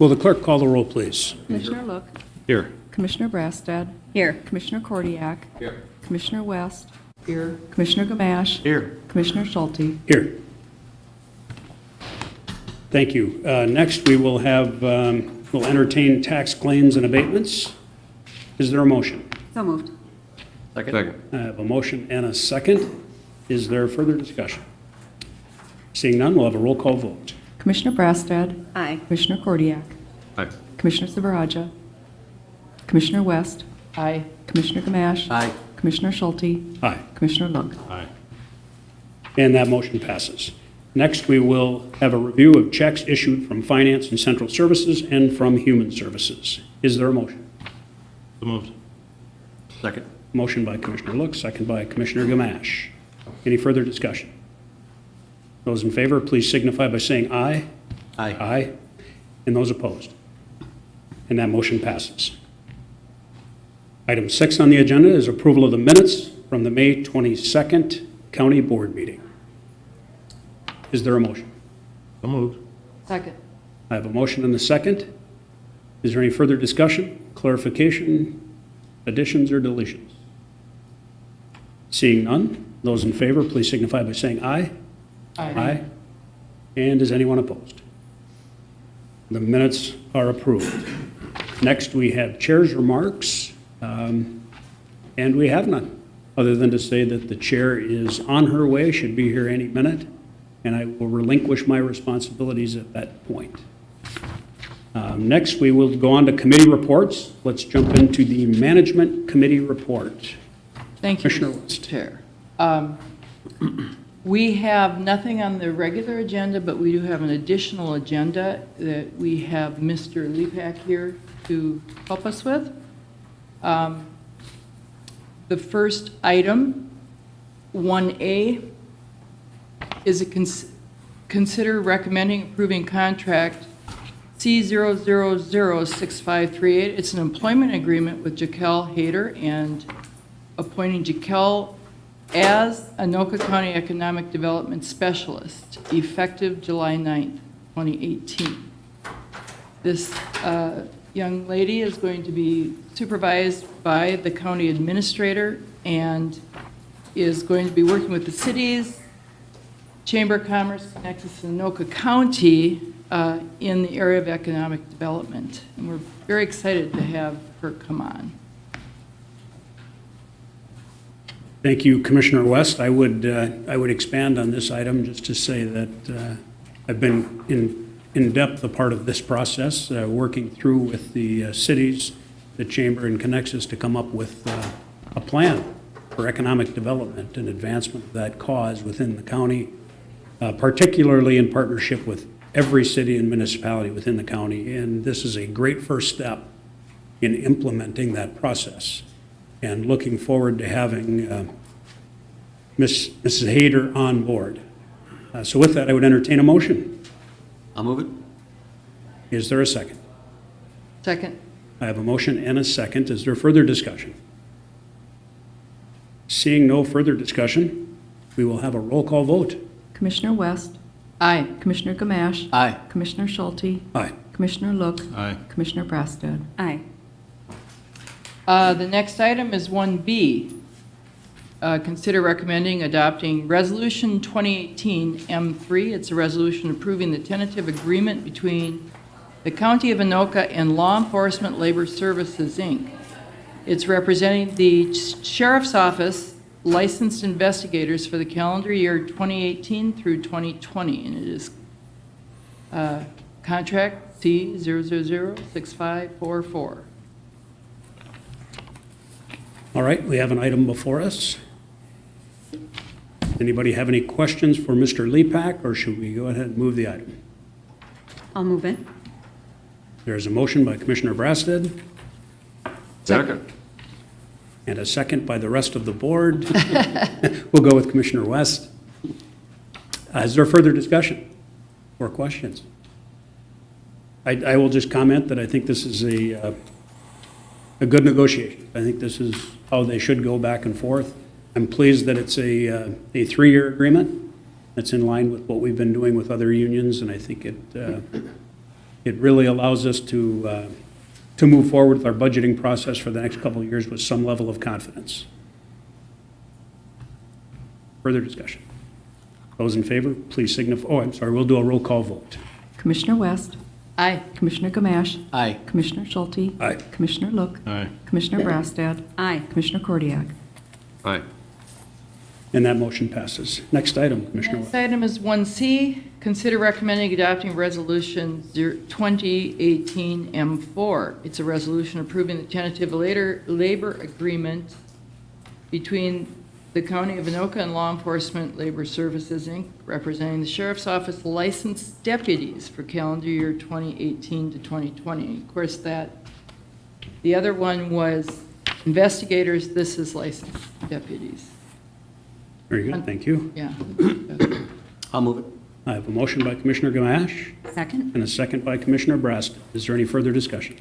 Will the clerk call the roll, please? Commissioner Look, Here. Commissioner Brastad, Here. Commissioner Kordiak, Here. Commissioner West, here, Commissioner Gamache, Here. Commissioner Schulte. Here. Thank you. Next, we will have, we'll entertain tax claims and abatements. Is there a motion? So moved. Second. I have a motion and a second. Is there further discussion? Seeing none, we'll have a roll call vote. Commissioner Brastad, Aye. Commissioner Kordiak, Aye. Commissioner Silveraja, Commissioner West, Aye. Commissioner Gamache, Aye. Commissioner Schulte, Aye. Commissioner Look. Aye. And that motion passes. Next, we will have a review of checks issued from Finance and Central Services and from Human Services. Is there a motion? So moved. Second. Motion by Commissioner Look, second by Commissioner Gamache. Any further discussion? Those in favor, please signify by saying aye. Aye. Aye. And those opposed? And that motion passes. Item 6 on the agenda is approval of the minutes from the May 22nd County Board meeting. Is there a motion? So moved. Second. I have a motion and a second. Is there any further discussion, clarification, additions, or deletions? Seeing none, those in favor, please signify by saying aye. Aye. And is anyone opposed? The minutes are approved. Next, we have chair's remarks, and we have none, other than to say that the chair is on her way, should be here any minute, and I will relinquish my responsibilities at that point. Next, we will go on to committee reports. Let's jump into the Management Committee report. Thank you, Commissioner Mr. West. Chair. We have nothing on the regular agenda, but we do have an additional agenda that we have Mr. Lepak here to help us with. The first item, 1A, is a consider recommending approving contract C0006538. It's an employment agreement with Jaquel Hayter and appointing Jaquel as Anoka County Economic Development Specialist, effective July 9th, 2018. This young lady is going to be supervised by the county administrator and is going to be working with the cities, Chamber of Commerce, Nexus, and Anoka County in the area of economic development. And we're very excited to have her come on. Thank you, Commissioner West. I would expand on this item just to say that I've been in depth a part of this process, working through with the cities, the Chamber, and Connexus to come up with a plan for economic development and advancement of that cause within the county, particularly in partnership with every city and municipality within the county. And this is a great first step in implementing that process. And looking forward to having Mrs. Hayter on board. So with that, I would entertain a motion. I'll move it. Is there a second? Second. I have a motion and a second. Is there further discussion? Seeing no further discussion, we will have a roll call vote. Commissioner West, Aye. Commissioner Gamache, Aye. Commissioner Schulte, Aye. Commissioner Look, Aye. Commissioner Brastad. Aye. The next item is 1B. Consider recommending adopting Resolution 2018-M3. It's a resolution approving the tentative agreement between the County of Anoka and Law Enforcement Labor Services, Inc. It's representing the Sheriff's Office licensed investigators for the calendar year 2018 through 2020, and it is contract C0006544. All right, we have an item before us. Anybody have any questions for Mr. Lepak, or should we go ahead and move the item? I'll move it. There's a motion by Commissioner Brasted Second. and a second by the rest of the board. We'll go with Commissioner West. Is there further discussion or questions? I will just comment that I think this is a good negotiation. I think this is how they should go back and forth. I'm pleased that it's a 3-year agreement. That's in line with what we've been doing with other unions, and I think It really allows us to move forward with our budgeting process for the next couple of years with some level of confidence. Further discussion? Those in favor, please signify, oh, I'm sorry, we'll do a roll call vote. Commissioner West, Aye. Commissioner Gamache, Aye. Commissioner Schulte, Aye. Commissioner Look, Aye. Commissioner Brassad, Aye. Commissioner Kordiak. Aye. And that motion passes. Next item, Commissioner Next West. item is 1C, consider recommending adopting Resolution 2018 M4. It's a resolution approving the tentative labor agreement between the County of Anoka and Law Enforcement Labor Services, Inc., representing the Sheriff's Office licensed deputies for calendar year 2018 to 2020. Of course, the other one was investigators, this is licensed deputies. Very good, thank you. Yeah. I'll move it. I have a motion by Commissioner Gamache Second? and a second by Commissioner Brassad. Is there any further discussion?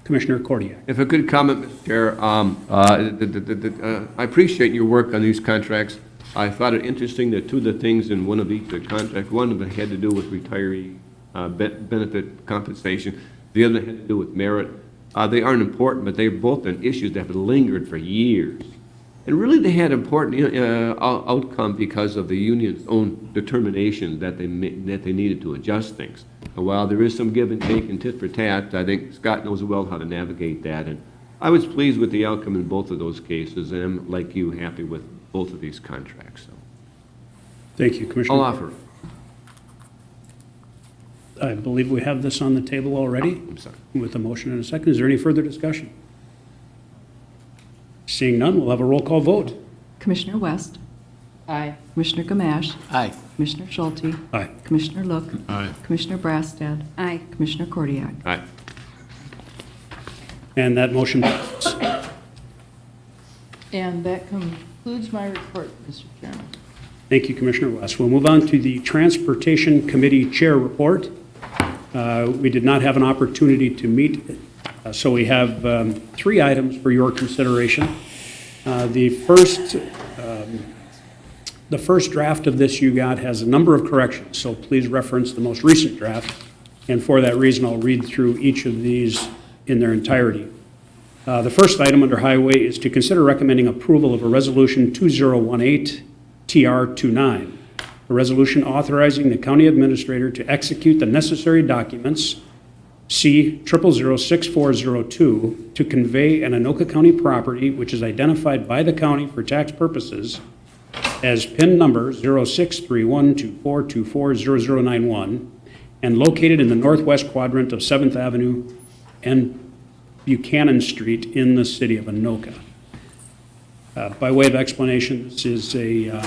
Commissioner Kordiak. If I could comment, Mr. Chair, I appreciate your work on these contracts. I thought it interesting that two of the things in one of each contract, one of them had to do with retiree benefit compensation, the other had to do with merit. They aren't important, but they've both been issues that have lingered for years. And really, they had important outcome because of the union's own determination that they needed to adjust things. And while there is some give and take and tit for tat, I think Scott knows well how to navigate that. And I was pleased with the outcome in both of those cases, and I'm, like you, happy with both of these contracts. So Thank you, Commissioner. I'll offer it. I believe we have this on the table already I'm sorry. with a motion and a second. Is there any further discussion? Seeing none, we'll have a roll call vote. Commissioner West, Aye. Commissioner Gamache, Aye. Commissioner Schulte, Aye. Commissioner Look, Aye. Commissioner Brassad, Aye. Commissioner Kordiak. Aye. And that motion passes. And that concludes my report, Mr. Chairman. Thank you, Commissioner West. We'll move on to the Transportation Committee Chair Report. We did not have an opportunity to meet, so we have 3 items for your consideration. The first draft of this you got has a number of corrections, so please reference the most recent draft. And for that reason, I'll read through each of these in their entirety. The first item under Highway is to consider recommending approval of a Resolution 2018 TR29, a resolution authorizing the county administrator to execute the necessary documents, C 0006402, to convey an Anoka County property which is identified by the county for tax purposes as PIN number 063124240091 and located in the northwest quadrant of 7th Avenue and Buchanan Street in the city of Anoka. By way of explanation, this is a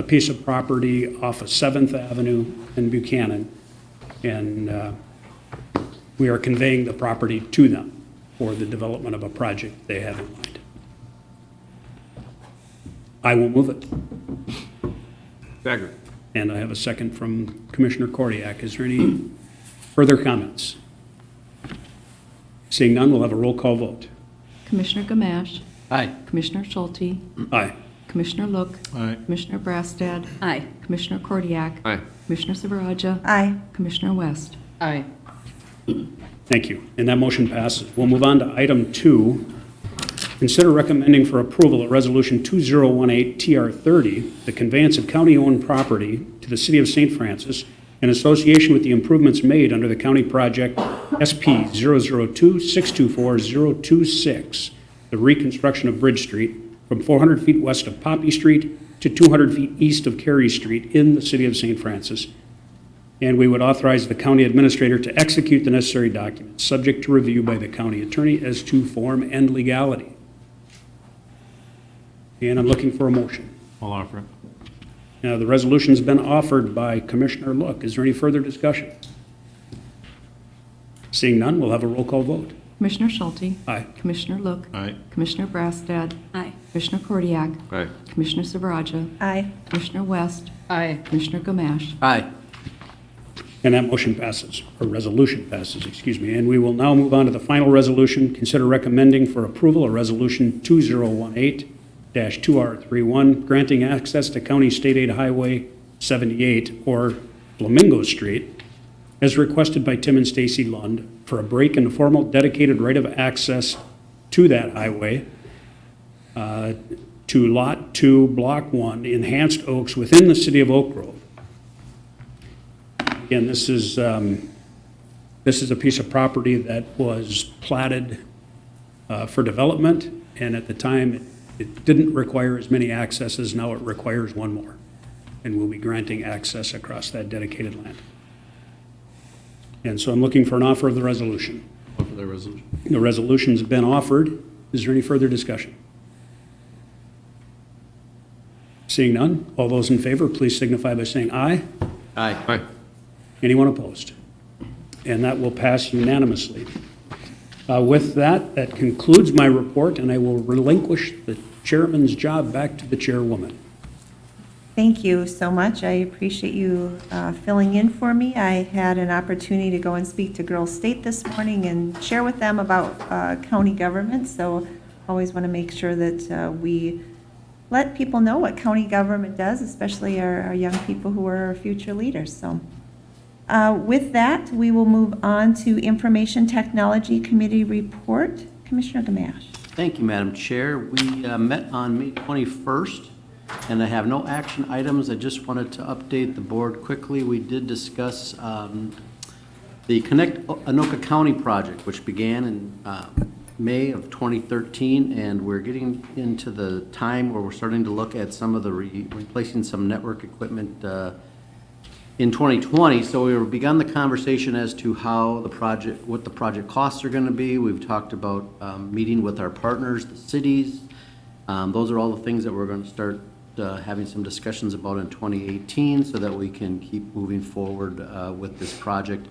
piece of property off of 7th Avenue and Buchanan, and we are conveying the property to them for the development of a project they have in mind. I will move it, Second. and I have a second from Commissioner Kordiak. Is there any further comments? Seeing none, we'll have a roll call vote. Commissioner Gamache, Aye. Commissioner Schulte, Aye. Commissioner Look, Aye. Commissioner Brassad, Aye. Commissioner Kordiak, Aye. Commissioner Silveraja, Aye. Commissioner West. Aye. Thank you. And that motion passes. We'll move on to item 2. Consider recommending for approval a Resolution 2018 TR30, the conveyance of county-owned property to the City of St. Francis in association with the improvements made under the county project SP 002-624-026, the reconstruction of Bridge Street from 400 feet west of Poppy Street to 200 feet east of Carey Street in the City of St. Francis. And we would authorize the county administrator to execute the necessary documents, subject to review by the county attorney as to form and legality. And I'm looking for a motion. I'll offer it. Now, the resolution's been offered by Commissioner Look. Is there any further discussion? Seeing none, we'll have a roll call vote. Commissioner Schulte, Aye. Commissioner Look, Aye. Commissioner Brassad, Aye. Commissioner Kordiak, Aye. Commissioner Silveraja, Aye. Commissioner West, Aye. Commissioner Gamache. Aye. And that motion passes, or resolution passes, excuse me. And we will now move on to the final resolution. Consider recommending for approval a Resolution 2018-2R31, granting access to County State Aid Highway 78, or Flamingo Street, as requested by Tim and Stacy Lund, for a break in the formal dedicated right of access to that highway to Lot 2, Block 1, Enhanced Oaks within the city of Oak Grove. Again, this is a piece of property that was platted for development, and at the time, it didn't require as many accesses. Now it requires one more, and we'll be granting access across that dedicated land. And so I'm looking for an offer of the resolution. Offer the resolution. The resolution's been offered. Is there any further discussion? Seeing none, all those in favor, please signify by saying aye. Aye. Aye. Anyone opposed? And that will pass unanimously. With that, that concludes my report, and I will relinquish the chairman's job back to the chairwoman. Thank you so much. I appreciate you filling in for me. I had an opportunity to go and speak to Girls State this morning and share with them about county government, so always want to make sure that we let people know what county government does, especially our young people who are our future leaders. So with that, we will move on to Information Technology Committee report. Commissioner Gamache. Thank you, Madam Chair. We met on May 21st, and I have no action items. I just wanted to update the board quickly. We did discuss the Connect Anoka County project, which began in May of 2013, and we're getting into the time where we're starting to look at some of the replacing some network equipment in 2020. So we begun the conversation as to how the project, what the project costs are going to be. We've talked about meeting with our partners, the cities. Those are all the things that we're going to start having some discussions about in 2018 so that we can keep moving forward with this project.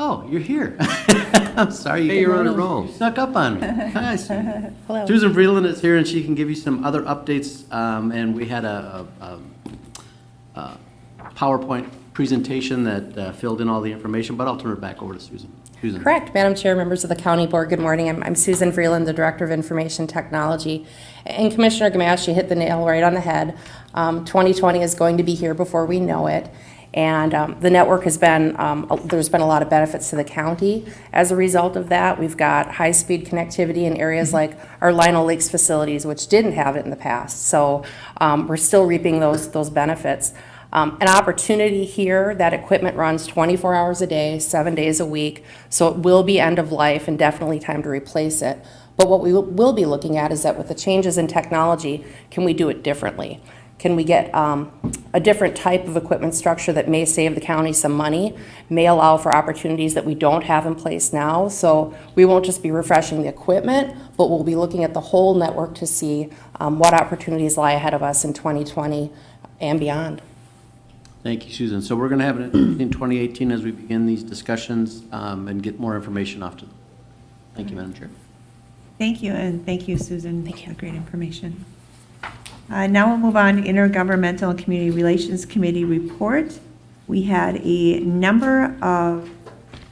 Oh, you're here. I'm sorry. Hey, you're on a roll. You snuck up on me. Hi, Susan. Susan Vreeland is here, and she can give you some other updates. And we had a PowerPoint presentation that filled in all the information, but I'll turn it back over to Susan. Susan. Correct. Madam Chair, members of the County Board, good morning. I'm Susan Vreeland, the Director of Information Technology. And Commissioner Gamache, you hit the nail right on the head. 2020 is going to be here before we know it. And the network has been, there's been a lot of benefits to the county as a result of that. We've got high-speed connectivity in areas like our Lino Lakes facilities, which didn't have it in the past. So we're still reaping those benefits. An opportunity here, that equipment runs 24 hours a day, 7 days a week, so it will be end of life and definitely time to replace it. But what we will be looking at is that with the changes in technology, can we do it differently? Can we get a different type of equipment structure that may save the county some money, may allow for opportunities that we don't have in place now? So we won't just be refreshing the equipment, but we'll be looking at the whole network to see what opportunities lie ahead of us in 2020 and beyond. Thank you, Susan. So we're going to have it in 2018 as we begin these discussions and get more information off to them. Thank you, Madam Chair. Thank you, and thank you, Susan. Thank you. Great information. Now we'll move on to Intergovernmental and Community Relations Committee report. We had a number of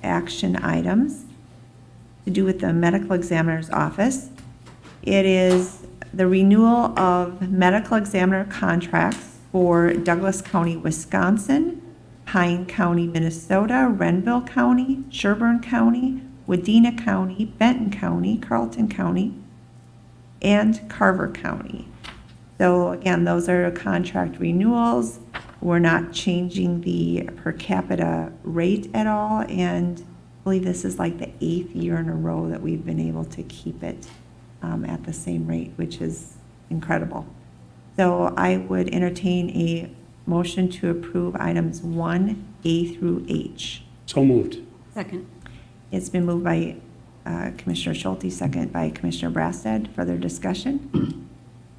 action items to do with the medical examiner's office. It is the renewal of medical examiner contracts for Douglas County, Wisconsin, Pine County, Minnesota, Renville County, Sherburne County, Wadena County, Benton County, Carlton County, and Carver County. So again, those are contract renewals. We're not changing the per capita rate at all, and I believe this is like the 8th year in a row that we've been able to keep it at the same rate, which is incredible. So I would entertain a motion to approve items 1A through H. So moved. Second. It's been moved by Commissioner Schulte, second by Commissioner Brasted. Further discussion?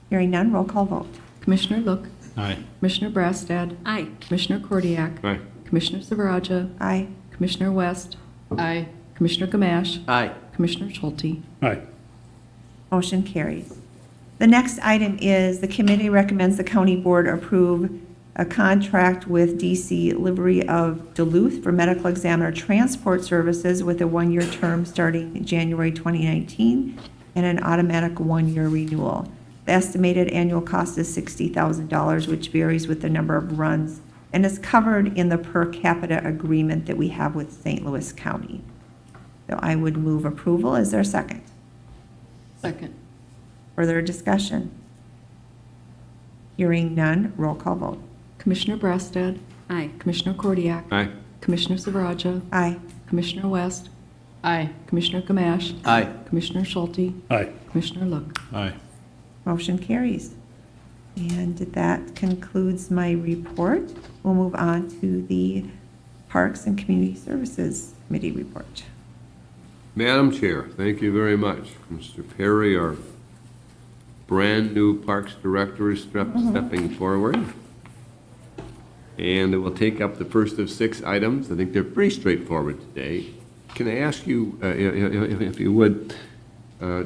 Hearing none, roll call vote. Commissioner Look. Aye. Commissioner Brastad. Aye. Commissioner Kordiak. Aye. Commissioner Silveraja. Aye. Commissioner West. Aye. Commissioner Gamache. Aye. Commissioner Schulte. Aye. Motion carries. The next item is the committee recommends the county board approve a contract with DC Livery of Duluth for medical examiner transport services with a 1-year term starting January 2019 and an automatic 1-year renewal. The estimated annual cost is $60,000, which varies with the number of runs and is covered in the per capita agreement that we have with St. Louis County. So I would move approval. Is there a second? Second. Further discussion? Hearing none, roll call vote. Commissioner Brassad, Aye. Commissioner Kordiak, Aye. Commissioner Silveraja, Aye. Commissioner West, Aye. Commissioner Gamache, Aye. Commissioner Schulte, Aye. Commissioner Look. Aye. Motion carries. And that concludes my report. We'll move on to the Parks and Community Services Committee report. Madam Chair, thank you very much. Mr. Perry, our brand-new Parks Director, is stepping forward. And we'll take up the first of 6 items. I think they're pretty straightforward today. Can I ask you, if you would,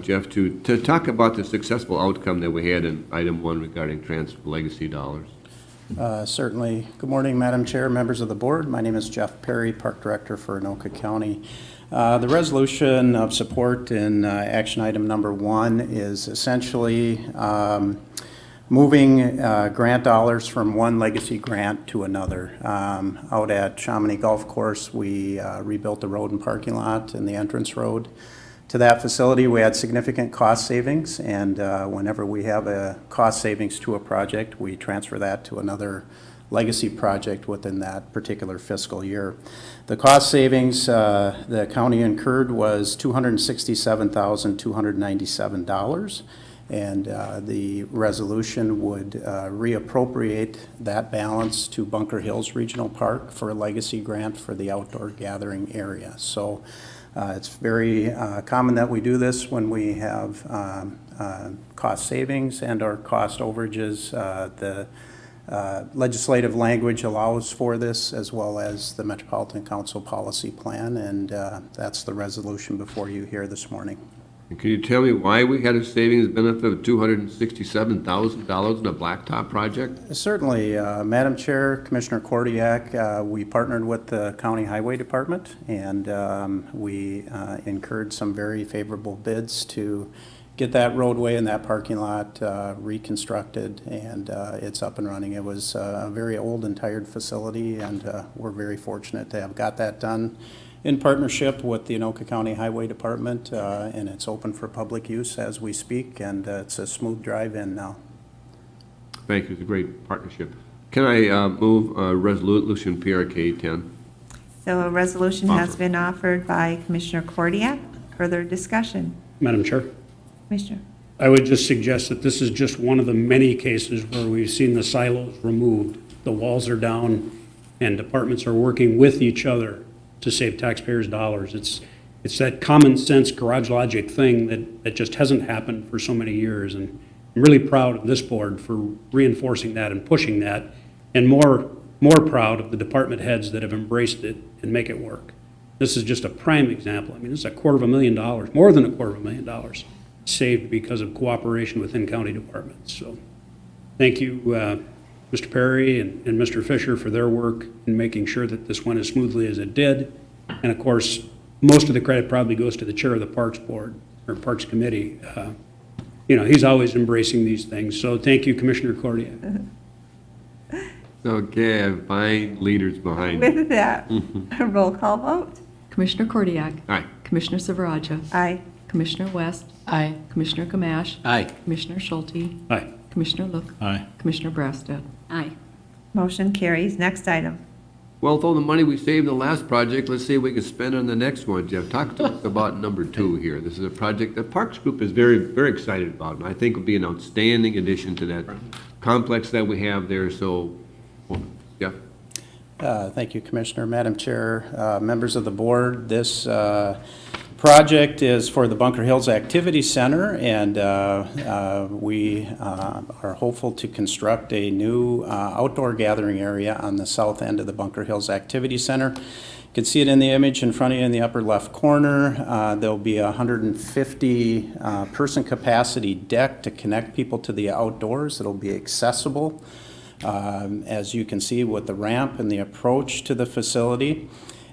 Jeff, to talk about the successful outcome that we had in item 1 regarding transfer legacy dollars? Certainly. Good morning, Madam Chair, members of the board. My name is Jeff Perry, Park Director for Anoka County. The resolution of support in action item number 1 is essentially moving grant dollars from one legacy grant to another. Out at Chamonix Golf Course, we rebuilt the road and parking lot and the entrance road to that facility. We had significant cost savings, and whenever we have a cost savings to a project, we transfer that to another legacy project within that particular fiscal year. The cost savings the county incurred was $267,297, and the resolution would reappropriate that balance to Bunker Hills Regional Park for a legacy grant for the outdoor gathering area. So it's very common that we do this when we have cost savings and or cost overages. The legislative language allows for this, as well as the Metropolitan Council policy plan, and that's the resolution before you here this morning. And can you tell me why we had a savings benefit of $267,000 in a blacktop project? Certainly, Madam Chair, Commissioner Kordiak, we partnered with the County Highway Department, and we incurred some very favorable bids to get that roadway and that parking lot reconstructed, and it's up and running. It was a very old and tired facility, and we're very fortunate to have got that done in partnership with the Anoka County Highway Department, and it's open for public use as we speak, and it's a smooth drive-in now. Thank you, it's a great partnership. Can I move resolution PRK 10? So a resolution has been offered by Commissioner Kordiak. Further discussion? Madam Chair, Commissioner? I would just suggest that this is just one of the many cases where we've seen the silos removed. The walls are down, and departments are working with each other to save taxpayers' dollars. It's that common sense garage logic thing that just hasn't happened for so many years. And I'm really proud of this board for reinforcing that and pushing that, and more proud of the department heads that have embraced it and make it work. This is just a prime example. I mean, this is $250,000, more than $250,000 saved because of cooperation within county departments. So thank you, Mr. Perry and Mr. Fisher, for their work in making sure that this went as smoothly as it did. And of course, most of the credit probably goes to the chair of the Parks Board, or Parks Committee. He's always embracing these things. So thank you, Commissioner Kordiak. Okay, I find leaders behind me. With that, a roll call vote. Commissioner Kordiak, Aye. Commissioner Silveraja, Aye. Commissioner West, Aye. Commissioner Gamache, Aye. Commissioner Schulte, Aye. Commissioner Look, Aye. Commissioner Brassad. Aye. Motion carries. Next item. Well, with all the money we saved in the last project, let's see if we can spend on the next one, Jeff. Talk to us about number 2 here. This is a project that Parks Group is very, very excited about, and I think will be an outstanding addition to that complex that we have there. So, Jeff? Thank you, Commissioner. Madam Chair, members of the board, this project is for the Bunker Hills Activity Center, and we are hopeful to construct a new outdoor gathering area on the south end of the Bunker Hills Activity Center. You can see it in the image in front of you in the upper left corner. There'll be a 150 person capacity deck to connect people to the outdoors. It'll be accessible, as you can see, with the ramp and the approach to the facility.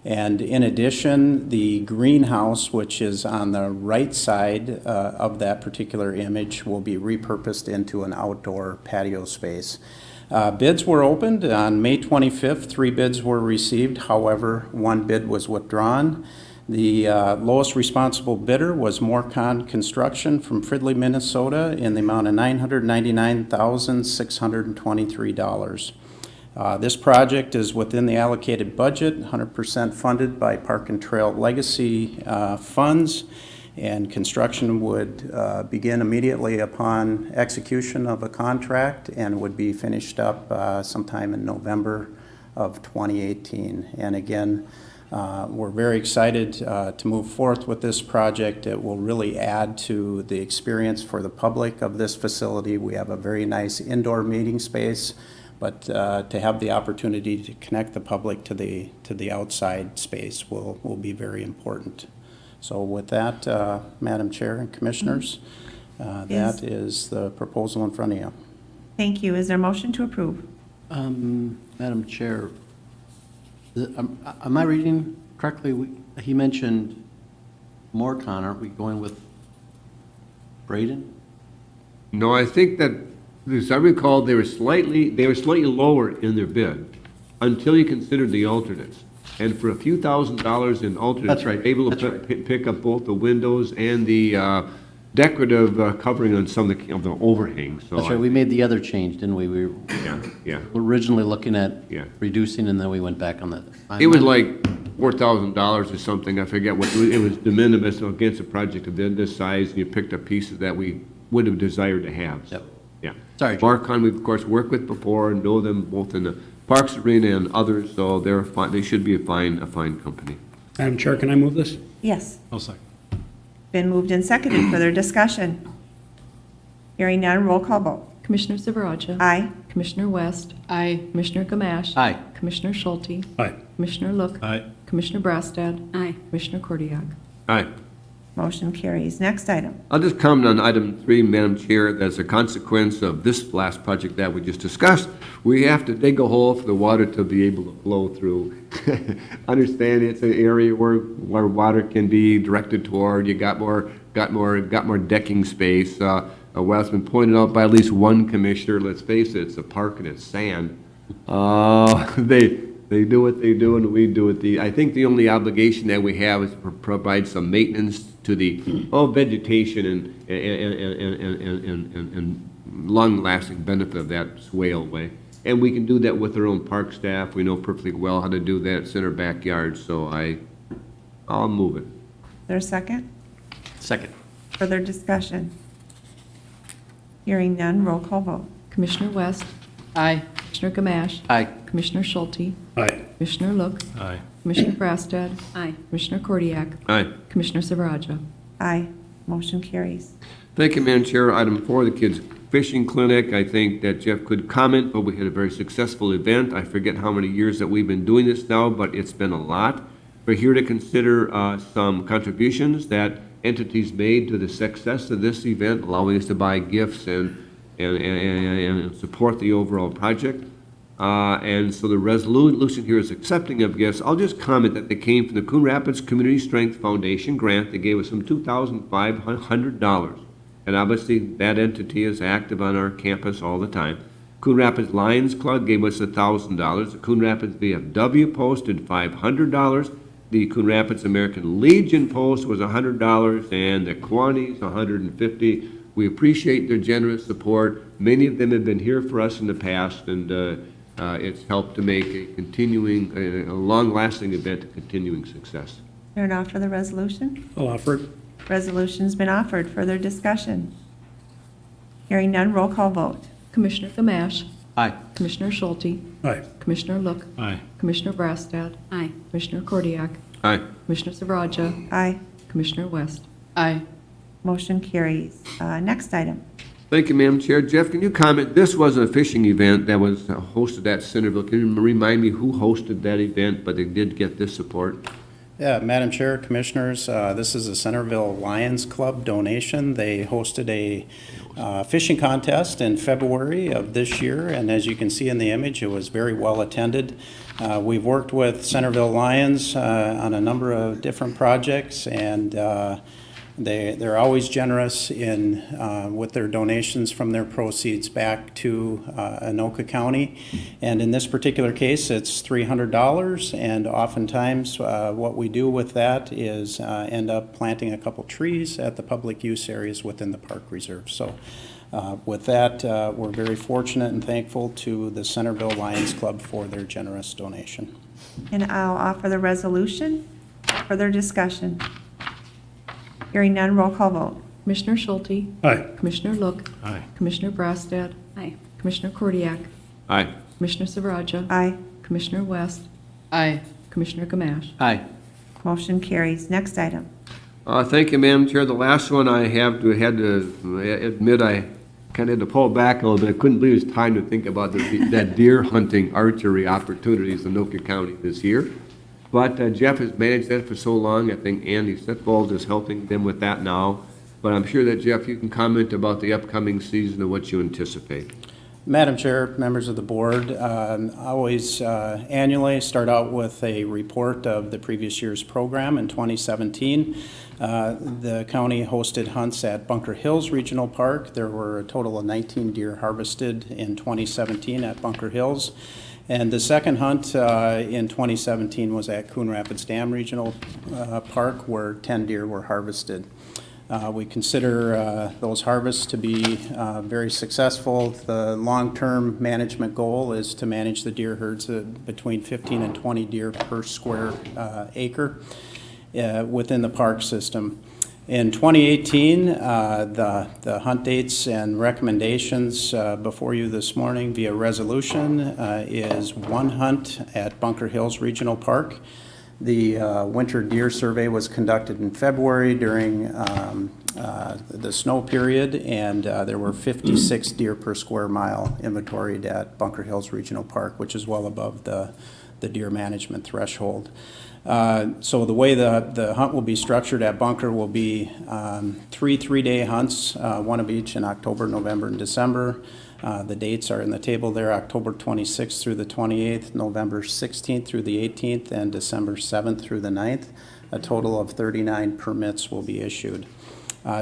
And in addition, the greenhouse, which is on the right side of that particular image, will be repurposed into an outdoor patio space. Bids were opened on May 25th. 3 bids were received. However, 1 bid was withdrawn. The lowest responsible bidder was Morcon Construction from Fridley, Minnesota, in the amount of $999,623. This project is within the allocated budget, 100% funded by Park and Trail Legacy funds, and construction would begin immediately upon execution of a contract and would be finished up sometime in November of 2018. And again, we're very excited to move forth with this project. It will really add to the experience for the public of this facility. We have a very nice indoor meeting space, but to have the opportunity to connect the public to the outside space will be very important. So with that, Madam Chair and Commissioners, that is the proposal in front of you. Thank you. Is there a motion to approve? Madam Chair, am I reading correctly? He mentioned Morcon. Aren't we going with Braden? No, I think that, as I recall, they were slightly lower in their bid until you considered the alternates. And for a few $1,000s in alternates, That's right. they were able That's to right. pick up both the windows and the decorative covering on some of the overhangs. So That's right, we made the other change, didn't we? We were yeah. originally looking at Yeah. reducing, and then we went back on that. It was like $4,000 or something. I forget what, it was de minimis against a project of this size, and you picked up pieces that we would have desired to have. So, Yep. yeah. Sorry, Jim. Marcon, we've of course worked with before and know them both in the Parks Arena and others, so they're fine, they should be a fine company. Madam Chair, can I move this? Yes. I'll second. Been moved and seconded. Further discussion? Hearing none, roll call vote. Commissioner Silveraja. Aye. Commissioner West. Aye. Commissioner Gamache. Aye. Commissioner Schulte. Aye. Commissioner Look. Aye. Commissioner Brassad. Aye. Commissioner Kordiak. Aye. Motion carries. Next item. I'll just comment on item 3, Madam Chair. As a consequence of this last project that we just discussed, we have to dig a hole for the water to be able to flow through. Understand it's an area where water can be directed toward. You got more decking space. Well, it's been pointed out by at least one commissioner. Let's face it, it's a park and it's sand. They do what they do, and we do it. I think the only obligation that we have is to provide some maintenance to the vegetation and long-lasting benefit of that swaleway. And we can do that with our own park staff. We know perfectly well how to do that. It's in our backyard, so I'll move it. Is there a second? Second. Further discussion? Hearing none, roll call vote. Commissioner West. Aye. Commissioner Gamache. Aye. Commissioner Schulte. Aye. Commissioner Look. Aye. Commissioner Brassad. Aye. Commissioner Kordiak. Aye. Commissioner Silveraja. Aye. Motion carries. Thank you, Madam Chair. Item 4, the Kids Fishing Clinic. I think that Jeff could comment, but we had a very successful event. I forget how many years that we've been doing this now, but it's been a lot. We're here to consider some contributions that entities made to the success of this event, allowing us to buy gifts and support the overall project. And so the resolution here is accepting of gifts. I'll just comment that they came from the Coon Rapids Community Strength Foundation grant. They gave us some $2,500. And obviously, that entity is active on our campus all the time. Coon Rapids Lions Club gave us $1,000. The Coon Rapids VFW posted $500. The Coon Rapids American Legion post was $100, and the Kiwanis $150. We appreciate their generous support. Many of them have been here for us in the past, and it's helped to make a long-lasting event a continuing success. Is there an offer for the resolution? I'll offer it. Resolution's been offered. Further discussion? Hearing none, roll call vote. Commissioner Gamache. Aye. Commissioner Schulte. Aye. Commissioner Look. Aye. Commissioner Brassad. Aye. Commissioner Kordiak. Aye. Commissioner Silveraja. Aye. Commissioner West. Aye. Motion carries. Next item. Thank you, Madam Chair. Jeff, can you comment? This was a fishing event that was hosted at Centerville. Can you remind me who hosted that event, but they did get this support? Yeah, Madam Chair, Commissioners, this is a Centerville Lions Club donation. They hosted a fishing contest in February of this year, and as you can see in the image, it was very well attended. We've worked with Centerville Lions on a number of different projects, and they're always generous in with their donations from their proceeds back to Anoka County. And in this particular case, it's $300, and oftentimes what we do with that is end up planting a couple trees at the public use areas within the park reserve. So with that, we're very fortunate and thankful to the Centerville Lions Club for their generous donation. And I'll offer the resolution. Further discussion? Hearing none, roll call vote. Commissioner Schulte, Aye. Commissioner Look, Aye. Commissioner Brassad, Aye. Commissioner Kordiak, Aye. Commissioner Silveraja, Aye. Commissioner West, Aye. Commissioner Gamache. Aye. Motion carries. Next item. Thank you, Madam Chair. The last one I had to admit, I kind of had to pull back a little bit. I couldn't believe it's time to think about that deer hunting archery opportunities in Anoka County this year. But Jeff has managed that for so long. I think Andy Setbold is helping them with that now. But I'm sure that, Jeff, you can comment about the upcoming season and what you anticipate. Madam Chair, members of the board, I always annually start out with a report of the previous year's program. In 2017, the county hosted hunts at Bunker Hills Regional Park. There were a total of 19 deer harvested in 2017 at Bunker Hills. And the second hunt in 2017 was at Coon Rapids Dam Regional Park, where 10 deer were harvested. We consider those harvests to be very successful. The long-term management goal is to manage the deer herds between 15 and 20 deer per square acre within the park system. In 2018, the hunt dates and recommendations before you this morning via resolution is one hunt at Bunker Hills Regional Park. The winter deer survey was conducted in February during the snow period, and there were 56 deer per square mile inventoried at Bunker Hills Regional Park, which is well above the deer management threshold. So the way the hunt will be structured at Bunker will be three-day hunts, one of each in October, November, and December. The dates are in the table there, October 26th through the 28th, November 16th through the 18th, and December 7th through the 9th. A total of 39 permits will be issued.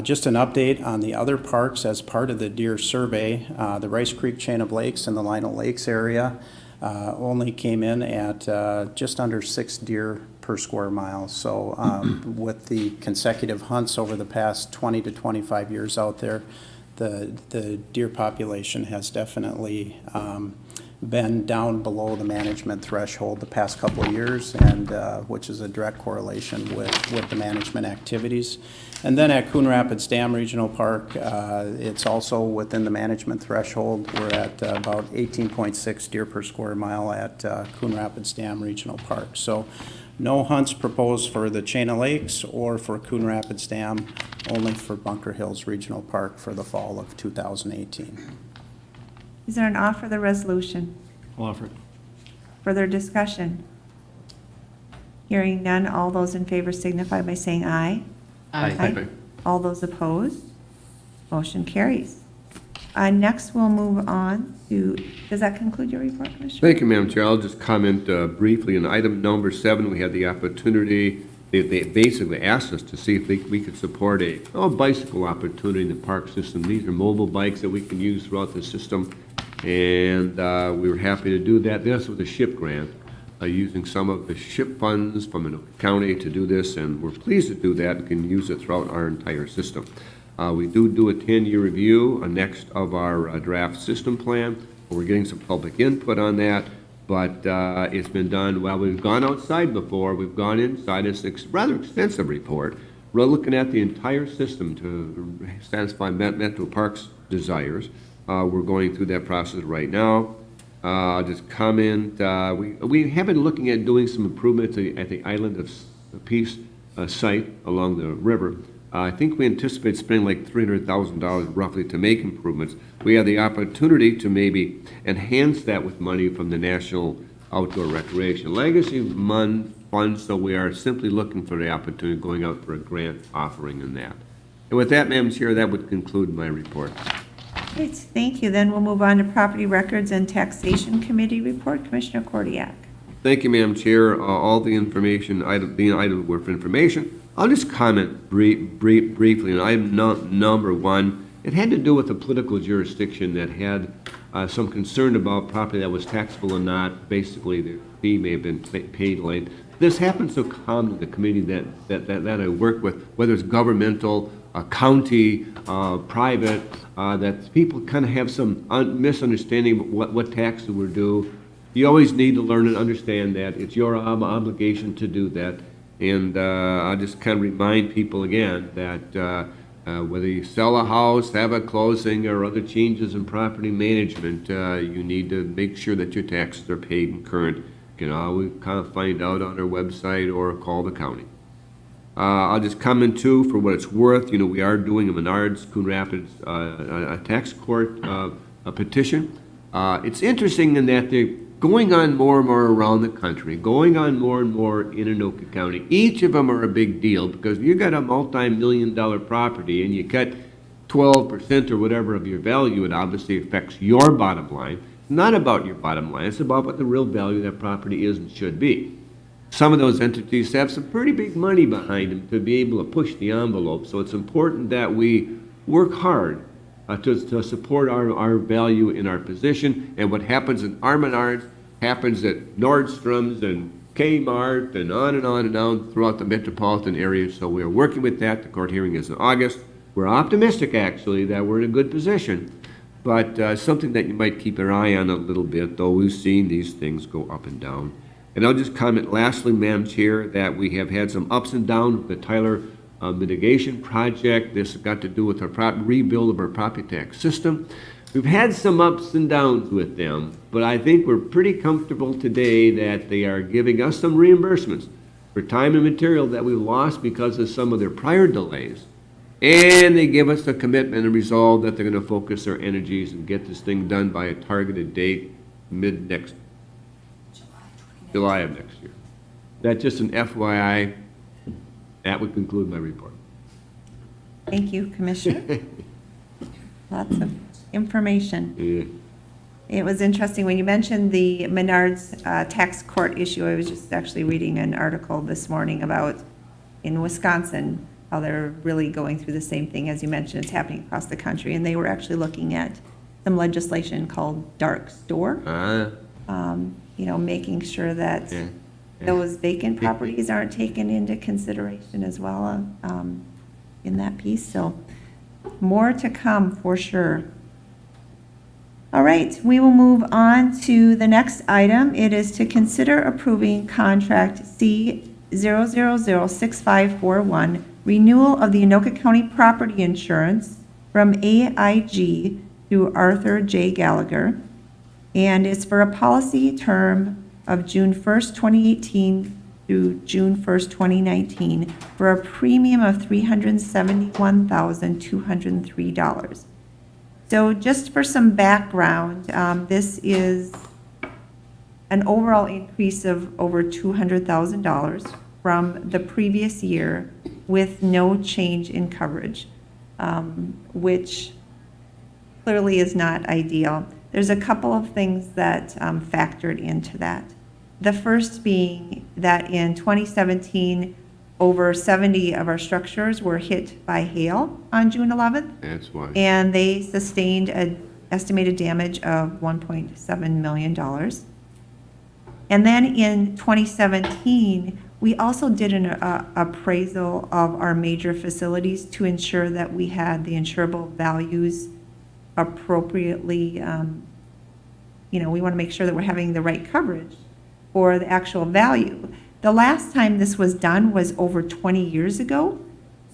Just an update on the other parks as part of the deer survey. The Rice Creek Chain of Lakes and the Lino Lakes area only came in at just under 6 deer per square mile. So with the consecutive hunts over the past 20 to 25 years out there, the deer population has definitely been down below the management threshold the past couple of years, and which is a direct correlation with the management activities. And then at Coon Rapids Dam Regional Park, it's also within the management threshold. We're at about 18.6 deer per square mile at Coon Rapids Dam Regional Park. So no hunts proposed for the Chain of Lakes or for Coon Rapids Dam, only for Bunker Hills Regional Park for the fall of 2018. Is there an offer of the resolution? I'll offer it. Further discussion? Hearing none, all those in favor signify by saying aye. Aye. All those opposed? Motion carries. Next, we'll move on to, does that conclude your report, Commissioner? Thank you, Madam Chair. I'll just comment briefly on item number 7. We had the opportunity, they basically asked us to see if we could support a bicycle opportunity in the park system. These are mobile bikes that we can use throughout the system, and we were happy to do that. This was a SHIP grant, using some of the SHIP funds from the county to do this, and we're pleased to do that and can use it throughout our entire system. We do a 10-year review next of our draft system plan. We're getting some public input on that, but it's been done, well, we've gone outside before, we've gone inside. It's a rather extensive report. We're looking at the entire system to satisfy Metro Parks' desires. We're going through that process right now. I'll just comment, we have been looking at doing some improvements at the Island of Peace site along the river. I think we anticipate spending like $300,000 roughly to make improvements. We have the opportunity to maybe enhance that with money from the National outdoor recreation. Legacy funds, so we are simply looking for the opportunity, going out for a grant offering in that. And with that, Madam Chair, that would conclude my report. Great, thank you. Then we'll move on to Property Records and Taxation Committee report. Commissioner Kordiak. Thank you, Madam Chair. All the information, the items were for information. I'll just comment briefly on item number 1. It had to do with a political jurisdiction that had some concern about property that was taxable or not. Basically, the fee may have been paid late. This happens so common in the committee that I work with, whether it's governmental, county, private, that people kind of have some misunderstanding of what taxes were due. You always need to learn and understand that. It's your obligation to do that. And I'll just kind of remind people again that whether you sell a house, have a closing, or other changes in property management, you need to make sure that your taxes are paid and current. You can always kind of find out on our website or call the county. I'll just comment too, for what it's worth, we are doing a Menards, Coon Rapids, a tax court a petition. It's interesting in that they're going on more and more around the country, going on more and more in Anoka County. Each of them are a big deal because you got a multi-million-dollar property and you cut 12% or whatever of your value, it obviously affects your bottom line. It's not about your bottom line, it's about what the real value of that property is and should be. Some of those entities have some pretty big money behind them to be able to push the envelope, so it's important that we work hard to support our value in our position, and what happens in our Menards happens at Nordstrom's and Kmart and on and on and on throughout the metropolitan area. So we are working with that. The court hearing is in August. We're optimistic, actually, that we're in a good position, but something that you might keep an eye on a little bit, though we've seen these things go up and down. And I'll just comment lastly, Madam Chair, that we have had some ups and downs with the Tyler mitigation project. This has got to do with our rebuild of our property tax system. We've had some ups and downs with them, but I think we're pretty comfortable today that they are giving us some reimbursements for time and material that we lost because of some of their prior delays. And they give us a commitment and resolve that they're going to focus their energies and get this thing done by a targeted date July of next year. That's just an FYI. That would conclude my report. Thank you, Commissioner. Lots of information. Yeah. It was interesting when you mentioned the Menards tax court issue. I was just actually reading an article this morning about in Wisconsin, how they're really going through the same thing. As you mentioned, it's happening across the country. And they were actually looking at some legislation called dark store, making sure that those vacant properties aren't taken into consideration as well in that piece. So more to come for sure. All right, we will move on to the next item. It is to consider approving contract C0006541, renewal of the Anoka County property insurance from AIG through Arthur J. Gallagher. And it's for a policy term of June 1st, 2018 through June 1st, 2019 for a premium of $371,203. So just for some background, this is an overall increase of over $200,000 from the previous year with no change in coverage, which clearly is not ideal. There's a couple of things that factored into that. The first being that in 2017, over 70 of our structures were hit by hail on June 11th. That's why. And they sustained an estimated damage of $1.7 million. And then in 2017, we also did an appraisal of our major facilities to ensure that we had the insurable values appropriately. We want to make sure that we're having the right coverage for the actual value. The last time this was done was over 20 years ago,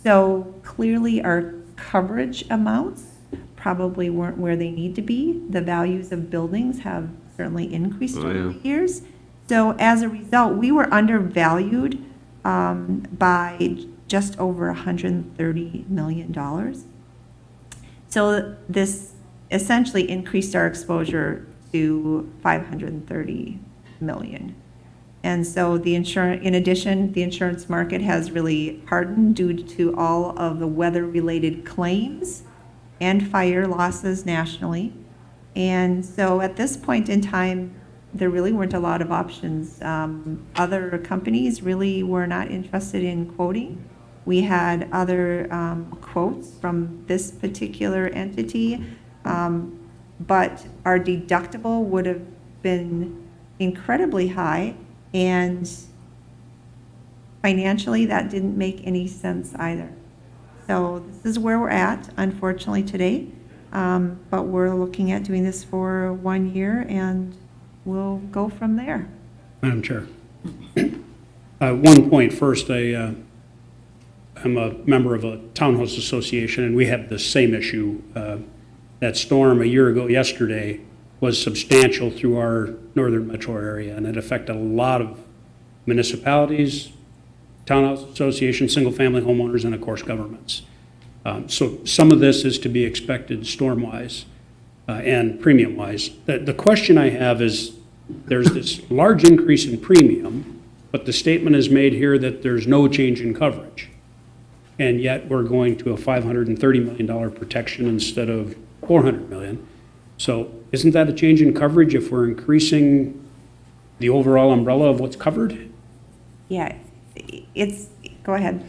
so clearly our coverage amounts probably weren't where they need to be. The values of buildings have certainly increased over the years. So as a result, we were undervalued by just over $130 million. So this essentially increased our exposure to $530 million. And so the insurance, in addition, the insurance market has really hardened due to all of the weather-related claims and fire losses nationally. And so at this point in time, there really weren't a lot of options. Other companies really were not interested in quoting. We had other quotes from this particular entity, but our deductible would have been incredibly high, and financially, that didn't make any sense either. So this is where we're at, unfortunately, today. But we're looking at doing this for 1 year, and we'll go from there. Madam Chair. One point first, I'm a member of a townhouse association, and we have the same issue. That storm a year ago yesterday was substantial through our northern metro area, and it affected a lot of municipalities, townhouse associations, single-family homeowners, and of course, governments. So some of this is to be expected storm-wise and premium-wise. The question I have is, there's this large increase in premium, but the statement is made here that there's no change in coverage. And yet, we're going to a $530 million protection instead of $400 million. So isn't that a change in coverage if we're increasing the overall umbrella of what's covered? Yeah, go ahead.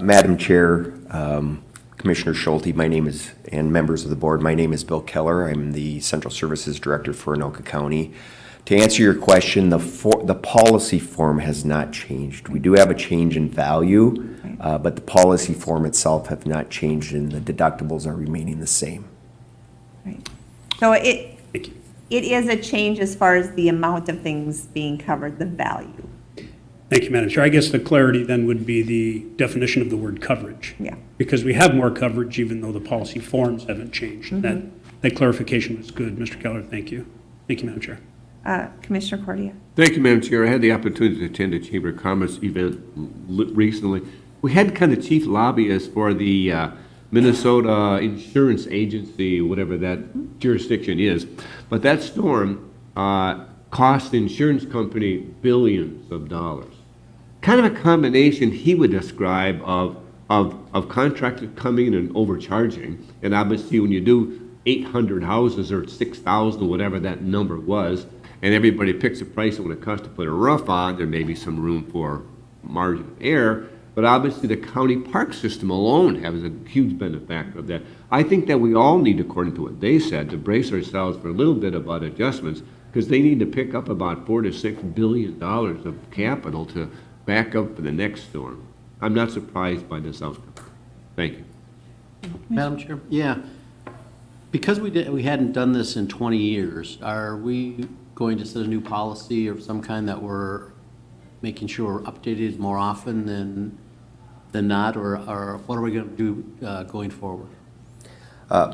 Madam Chair, Commissioner Schulte, my name is, and members of the board, my name is Bill Keller. I'm the Central Services Director for Anoka County. To answer your question, the policy form has not changed. We do have a change in value, but the policy form itself have not changed, and the deductibles are remaining the same. Right. So it is a change as far as the amount of things being covered, the value. Thank you, Madam Chair. I guess the clarity then would be the definition of the word coverage. Yeah. Because we have more coverage even though the policy forms haven't changed. That clarification was good, Mr. Keller. Thank you. Thank you, Madam Chair. Commissioner Cordia. Thank you, Madam Chair. I had the opportunity to attend a Chamber of Commerce event recently. We had kind of chief lobbyist for the Minnesota Insurance Agency, whatever that jurisdiction is. But that storm cost the insurance company billions of dollars. Kind of a combination he would describe of contractors coming in and overcharging. And obviously when you do 800 houses or 6,000 or whatever that number was, and everybody picks a price of what it costs to put a roof on, there may be some room for margin of error. But obviously, the county park system alone has a huge benefactor of that. I think that we all need, according to what they said, to brace ourselves for a little bit about adjustments, because they need to pick up about $4 to $6 billion of capital to back up for the next storm. I'm not surprised by this outcome. Thank you. Madam Chair? Yeah. Because we hadn't done this in 20 years, are we going to set a new policy of some kind that we're making sure we're updated more often than not, or what are we going to do going forward?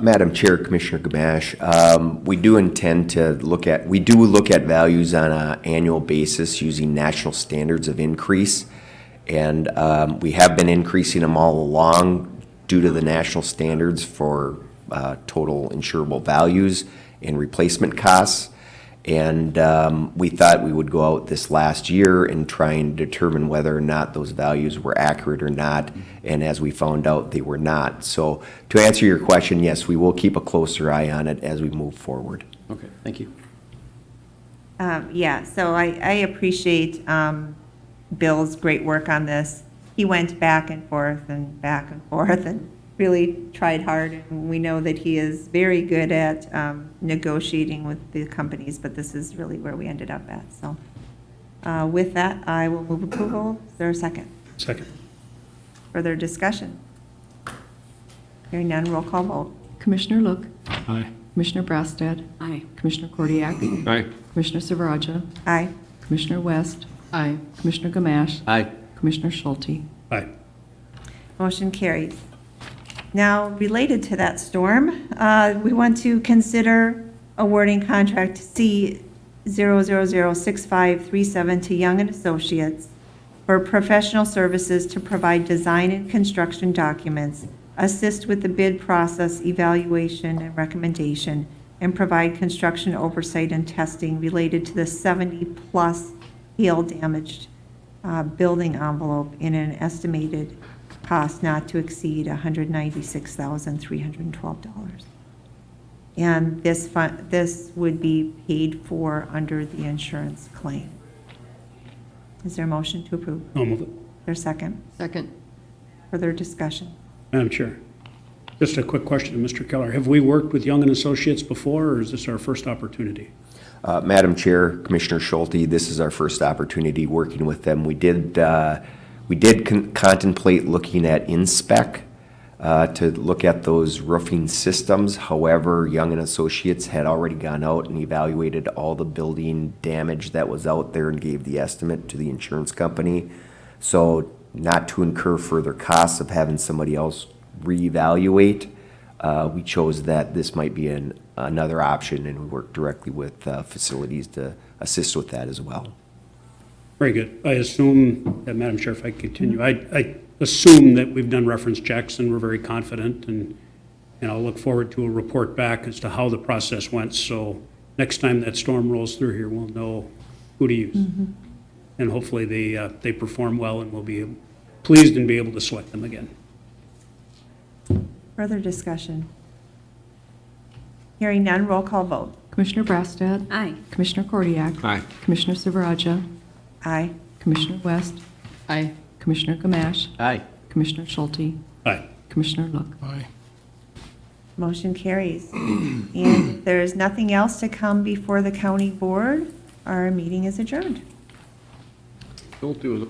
Madam Chair, Commissioner Gamache, we do intend to look at values on an annual basis using national standards of increase. And we have been increasing them all along due to the national standards for total insurable values and replacement costs. And we thought we would go out this last year and try and determine whether or not those values were accurate or not. And as we found out, they were not. So to answer your question, yes, we will keep a closer eye on it as we move forward. Okay, thank you. Yeah, so I appreciate Bill's great work on this. He went back and forth and really tried hard, and we know that he is very good at negotiating with the companies, but this is really where we ended up at. So with that, I will move approval. Is there a second? Second. Further discussion? Hearing none, roll call vote. Commissioner Look. Aye. Commissioner Brassad. Aye. Commissioner Kordiak. Aye. Commissioner Silveraja. Aye. Commissioner West. Aye. Commissioner Gamache. Aye. Commissioner Schulte. Aye. Motion carries. Now, related to that storm, we want to consider awarding contract C0006537 to Young and Associates for professional services to provide design and construction documents, assist with the bid process, evaluation, and recommendation, and provide construction oversight and testing related to the 70-plus hail-damaged building envelope in an estimated cost not to exceed $196,312. And this would be paid for under the insurance claim. Is there a motion to approve? I'll move it. Is there a second? Second. Further discussion? Madam Chair, just a quick question to Mr. Keller. Have we worked with Young and Associates before, or is this our first opportunity? Madam Chair, Commissioner Schulte, this is our first opportunity working with them. We did contemplate looking at InSpec to look at those roofing systems. However, Young and Associates had already gone out and evaluated all the building damage that was out there and gave the estimate to the insurance company. So not to incur further costs of having somebody else reevaluate, we chose that this might be another option, and we worked directly with facilities to assist with that as well. Very good. I assume, Madam Chair, if I continue, I assume that we've done reference checks and we're very confident, and I'll look forward to a report back as to how the process went, so next time that storm rolls through here, we'll know who to use. And hopefully they perform well, and we'll be pleased and be able to select them again. Further discussion? Hearing none, roll call vote. Commissioner Brassad. Aye. Commissioner Kordiak. Aye. Commissioner Silveraja. Aye. Commissioner West. Aye. Commissioner Gamache. Aye. Commissioner Schulte. Aye. Commissioner Look. Motion carries. And if there is nothing else to come before the county board, our meeting is adjourned. Don't do it.